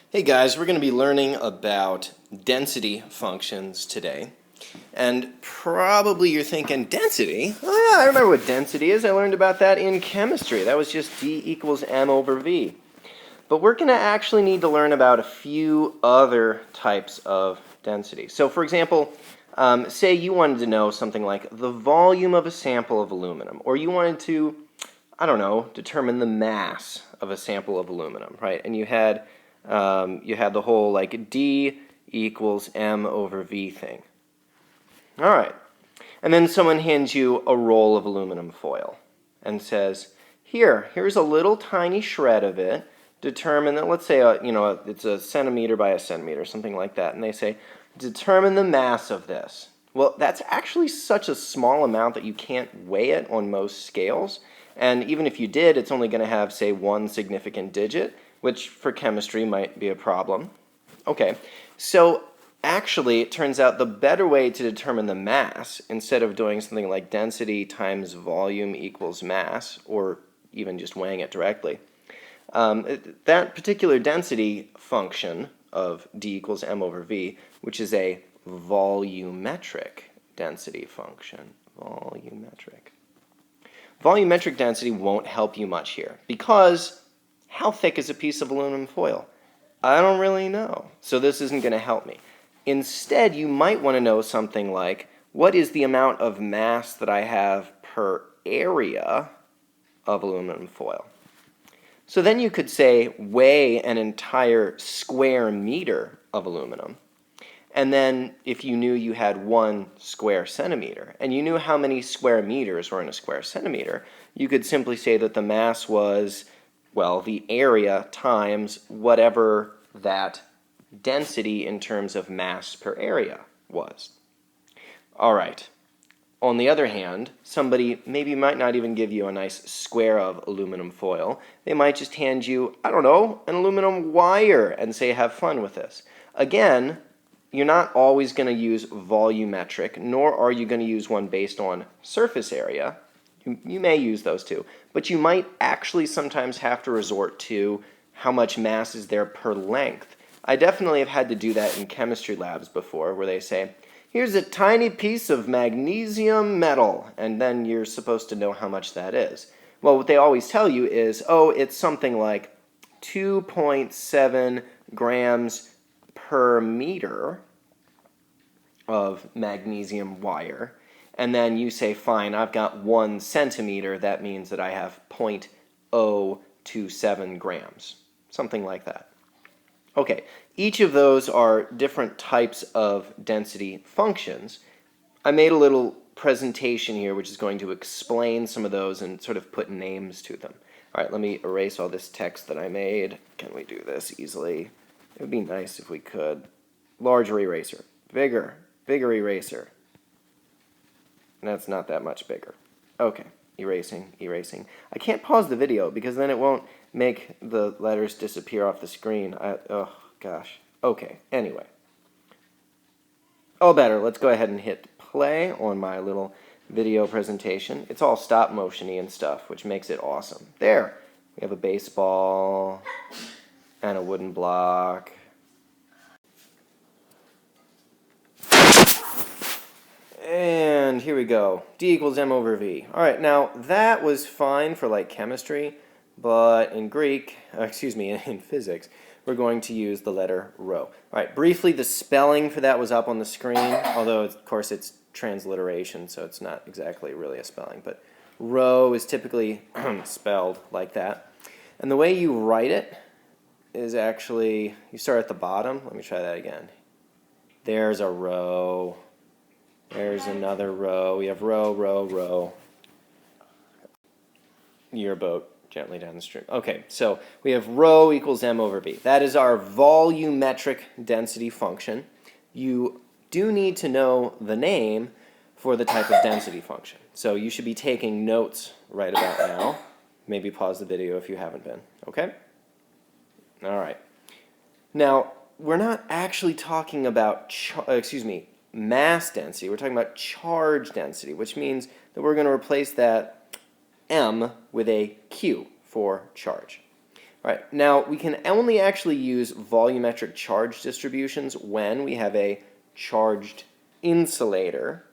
Hey guys, we're going to be learning about density functions today. And probably you're thinking, density? Oh yeah, I remember what density is. I learned about that in chemistry. That was just d equals m over v. But we're going to actually need to learn about a few other types of density. So for example, say you wanted to know something like the volume of a sample of aluminum, or you wanted to, I don't know, determine the mass of a sample of aluminum, right? And you had the whole like d equals m over v thing. All right. And then someone hands you a roll of aluminum foil and says, here's a little tiny shred of it. Determine that, let's say, it's a centimeter by a centimeter, something like that. And they say, determine the mass of this. Well, that's actually such a small amount that you can't weigh it on most scales. And even if you did, it's only going to have, say, one significant digit, which for chemistry might be a problem. Okay, so actually it turns out the better way to determine the mass, instead of doing something like density times volume equals mass, or even just weighing it directly, that particular density function of d equals m over v, which is a volumetric density function, volumetric density won't help you much here, because how thick is a piece of aluminum foil? I don't really know, so this isn't going to help me. Instead, you might want to know something like, what is the amount of mass that I have per area of aluminum foil? So then you could say, weigh an entire square meter of aluminum. And then if you knew you had 1 square centimeter, and you knew how many square meters were in a square centimeter, you could simply say that the mass was, well, the area times whatever that density in terms of mass per area was. All right. On the other hand, somebody maybe might not even give you a nice square of aluminum foil. They might just hand you, I don't know, an aluminum wire and say, have fun with this. Again, you're not always going to use volumetric, nor are you going to use one based on surface area. You may use those too, but you might actually sometimes have to resort to how much mass is there per length. I definitely have had to do that in chemistry labs before, where they say, here's a tiny piece of magnesium metal, and then you're supposed to know how much that is. Well, what they always tell you is, oh, it's something like 2.7 grams per meter of magnesium wire. And then you say, fine, I've got 1 centimeter. That means that I have 0.027 grams, something like that. Okay, each of those are different types of density functions. I made a little presentation here which is going to explain some of those and sort of put names to them. All right, let me erase all this text that I made. Can we do this easily? It would be nice if we could. Larger eraser, bigger eraser. And that's not that much bigger. Okay, erasing. I can't pause the video because then it won't make the letters disappear off the screen. Oh, gosh. Okay, anyway. Oh, better. Let's go ahead and hit play on my little video presentation. It's all stop motion-y and stuff, which makes it awesome. There. We have a baseball and a wooden block. And here we go. D equals m over v. All right, now that was fine for like chemistry, but in Greek, in physics, we're going to use the letter rho. All right, briefly, the spelling for that was up on the screen, although of course it's transliteration, so it's not exactly really a spelling, but rho is typically spelled like that. And the way you write it is actually, you start at the bottom. Let me try that again. There's a rho. There's another row. We have row, row, row. Your boat gently down the stream. Okay, so we have rho equals m over v. That is our volumetric density function. You do need to know the name for the type of density function. So you should be taking notes right about now. Maybe pause the video if you haven't been. Okay? All right. Now, we're not actually talking about, mass density. We're talking about charge density, which means that we're going to replace that m with a q for charge. All right, now we can only actually use volumetric charge distributions when we have a charged insulator,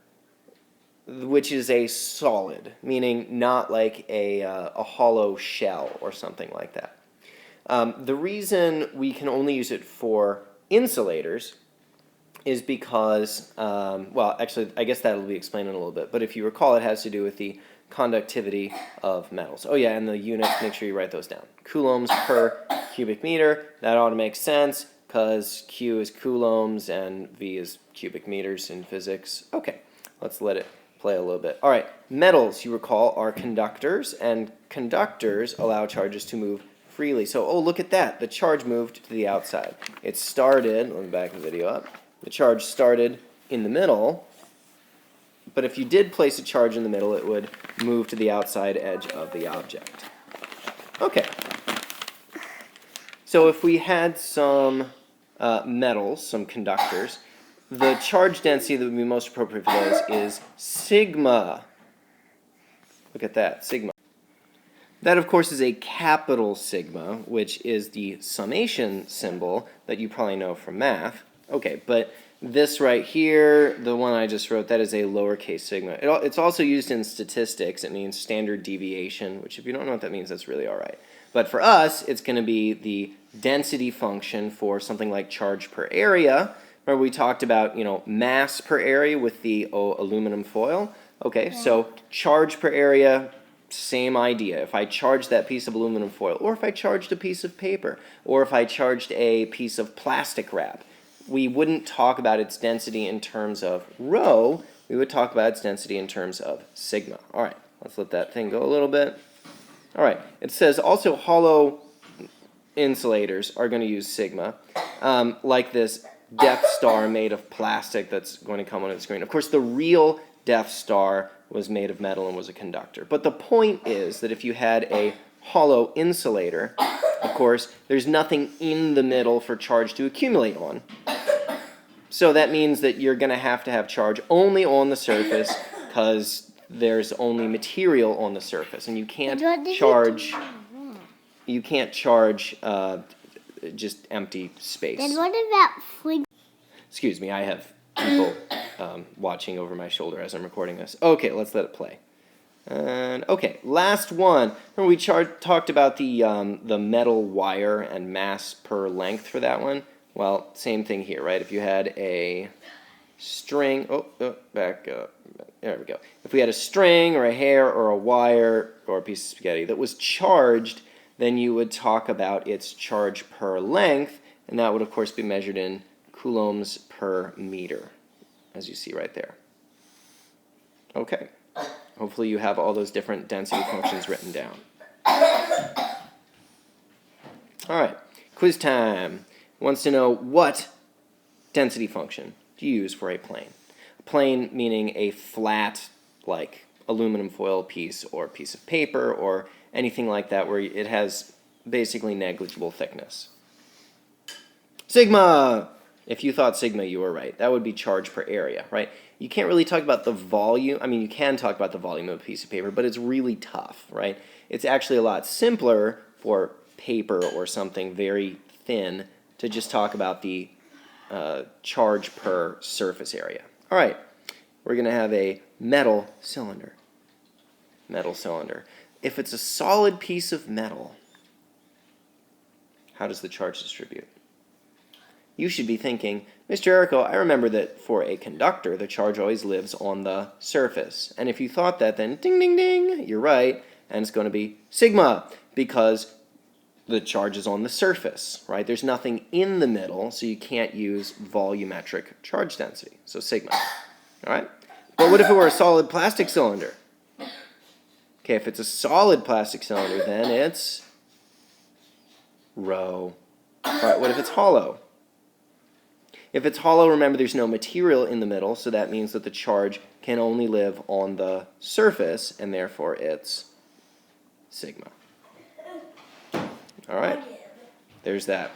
which is a solid, meaning not like a hollow shell or something like that. The reason we can only use it for insulators is because, well, actually, I guess that will be explained in a little bit, but if you recall, it has to do with the conductivity of metals. Oh yeah, and the units, make sure you write those down. Coulombs per cubic meter, that ought to make sense, because Q is coulombs and V is cubic meters in physics. Okay, let's let it play a little bit. All right, metals, you recall, are conductors, and conductors allow charges to move freely. So, oh, look at that. The charge moved to the outside. It started, let me back the video up. The charge started in the middle, but if you did place a charge in the middle, it would move to the outside edge of the object. Okay. So if we had some metals, some conductors, the charge density that would be most appropriate for those is sigma. Look at that, sigma. That, of course, is a capital sigma, which is the summation symbol that you probably know from math. Okay, but this right here, the one I just wrote, that is a lowercase sigma. It's also used in statistics. It means standard deviation, which if you don't know what that means, that's really all right. But for us, it's going to be the density function for something like charge per area. Remember we talked about, mass per area with the aluminum foil? Okay, so charge per area, same idea. If I charged that piece of aluminum foil, or if I charged a piece of paper, or if I charged a piece of plastic wrap, we wouldn't talk about its density in terms of rho, we would talk about its density in terms of sigma. All right, let's let that thing go a little bit. All right, it says also hollow insulators are going to use sigma, like this Death Star made of plastic that's going to come on the screen. Of course, the real Death Star was made of metal and was a conductor. But the point is that if you had a hollow insulator, of course, there's nothing in the middle for charge to accumulate on. So that means that you're going to have charge only on the surface because there's only material on the surface, and you can't charge. You can't charge just empty space. Then what about fling? Excuse me, I have people watching over my shoulder as I'm recording this. Okay, let's let it play. And okay, last one. Remember we talked about the metal wire and mass per length for that one? Well, same thing here, right? If you had a string, back up, there we go. If we had a string or a hair or a wire or a piece of spaghetti that was charged, then you would talk about its charge per length, and that would of course be measured in coulombs per meter, as you see right there. Okay. Hopefully you have all those different density functions written down. All right, quiz time. Wants to know what density function do you use for a plane? A plane meaning a flat, like aluminum foil piece or piece of paper or anything like that where it has basically negligible thickness. Sigma! If you thought sigma, you were right. That would be charge per area, right? You can't really talk about the volume. I mean, you can talk about the volume of a piece of paper, but it's really tough, right? It's actually a lot simpler for paper or something very thin to just talk about the charge per surface area. All right, we're going to have a metal cylinder. Metal cylinder. If it's a solid piece of metal, how does the charge distribute? You should be thinking, Mr. Erico, I remember that for a conductor, the charge always lives on the surface. And if you thought that, then ding, ding, ding, you're right. And it's going to be sigma, because the charge is on the surface, right? There's nothing in the middle, so you can't use volumetric charge density. So sigma, all right? But what if it were a solid plastic cylinder? Okay, if it's a solid plastic cylinder, then it's rho. All right, what if it's hollow? If it's hollow, remember there's no material in the middle, so that means that the charge can only live on the surface, and therefore it's sigma. All right, there's that.